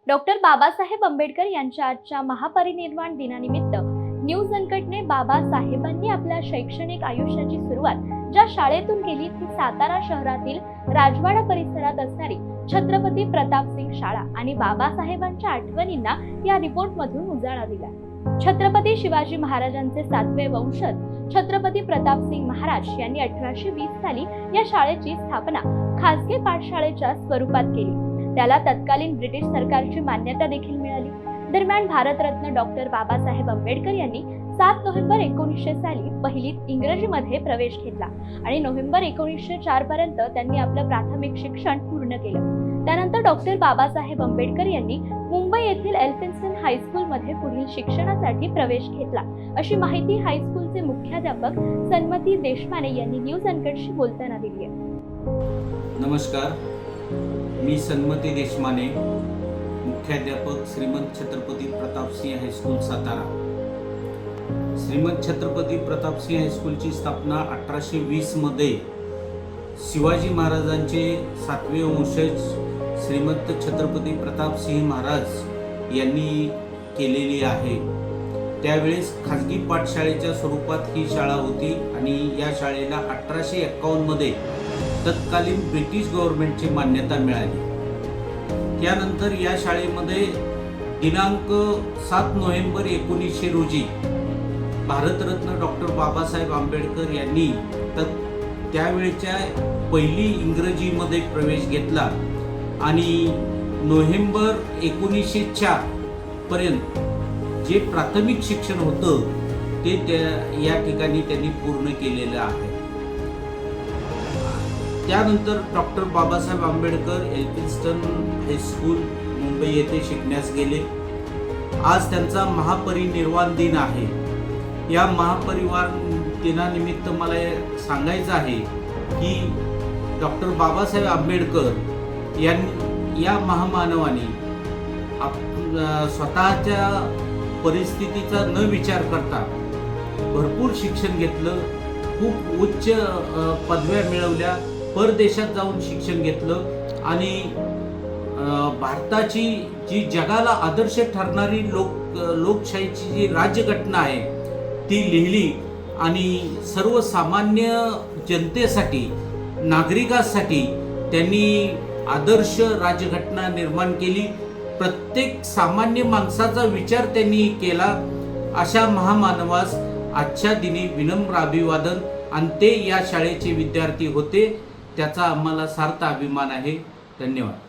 Doctor Babasaheb Ambedkar यांच्या आजच्या महापरिनिर्वाण दिनानिमित्त न्यूज अनकटने बाबासाहेबांनी आपल्या शैक्षणिक आयुष्याची सुरुवात ज्या शाळेतून केली ती सातारा शहरातील राजवाडा परिसरात असणारी छत्रपती प्रतापसिंग शाळा आणि बाबासाहेबांच्या आठवणींना या रिपोर्टमधून उजाळा दिला। छत्रपती शिवाजी महाराजांचे 7वे वंशज छत्रपती प्रतापसिंग महाराज यांनी 1820 साली या शाळेची स्थापना खासगी पाठशाळेच्या स्वरूपात केली। त्याला तत्कालीन ब्रिटिश सरकारची मान्यता देखील मिळाली। दरम्यान भारतरत्न डॉक्टर बाबासाहेब आंबेडकर यांनी 7 नोव्हेंबर 1900 साली पहिलीत इंग्रजीमध्ये प्रवेश घेतला आणि नोव्हेंबर 1904 पर्यंत त्यांनी आपलं प्राथमिक शिक्षण पूर्ण केलं। त्यानंतर डॉक्टर बाबासाहेब आंबेडकर यांनी मुंबई येथील एल्फिन्स्टन हायस्कूल मध्ये पुढील शिक्षणासाठी प्रवेश घेतला, अशी माहिती हायस्कूलचे मुख्याध्यापक सन्मती देशमाने यांनी न्यूज अनकटशी बोलताना दिली आहे। नमस्कार, मी सन्मती देशमाने, मुख्याध्यापक श्रीमंत छत्रपती प्रतापसिंह हायस्कूल सातारा। श्रीमंत छत्रपती प्रतापसिंह हायस्कूलची स्थापना 1820 मध्ये शिवाजी महाराजांचे 7वे वंशज श्रीमंत छत्रपती प्रतापसिंह महाराज यांनी केलेली आहे। त्यावेळेस खाजगी पाठशाळेच्या स्वरूपात ही शाळा होती आणि या शाळेला 1851 मध्ये तत्कालीन ब्रिटिश गव्हर्नमेंटची मान्यता मिळाली। त्यानंतर या शाळेमध्ये दिनांक 7 नोव्हेंबर 1900 रोजी भारतरत्न डॉक्टर बाबासाहेब आंबेडकर यांनी त्यावेळच्या पहिली इंग्रजीमध्ये प्रवेश घेतला आणि नोव्हेंबर 1904 पर्यंत जे प्राथमिक शिक्षण होतं ते या ठिकाणी त्यांनी पूर्ण केलेलं आहे। त्यानंतर doctor Babasaheb Ambedkar Elphinstone high school Mumbai येथे शिकण्यास गेले। आज त्यांचा महापरिनिर्वाण दिन आहे। या महापरिनिर्वाण दिनानिमित्त मला सांगायचं आहे की डॉक्टर बाबासाहेब आंबेडकर या महामानवाने स्वतःच्या परिस्थितीचा न विचार करता भरपूर शिक्षण घेतलं, खूप उच्च पदव्या मिळवल्या, परदेशात जाऊन शिक्षण घेतलं आणि भारताची जी जगाला आदर्श ठरणारी लोकशाहीची जी राज्यघटना आहे ती लिहिली आणि सर्वसामान्य जनतेसाठी, नागरिकांसाठी त्यांनी आदर्श राज्यघटना निर्माण केली। प्रत्येक सामान्य माणसाचा विचार त्यांनी केला। अशा महामानवास आजच्या दिनी विनम्र अभिवादन। आणि ते या शाळेचे विद्यार्थी होते, त्याचा आम्हाला सार्थ अभिमान आहे। धन्यवाद।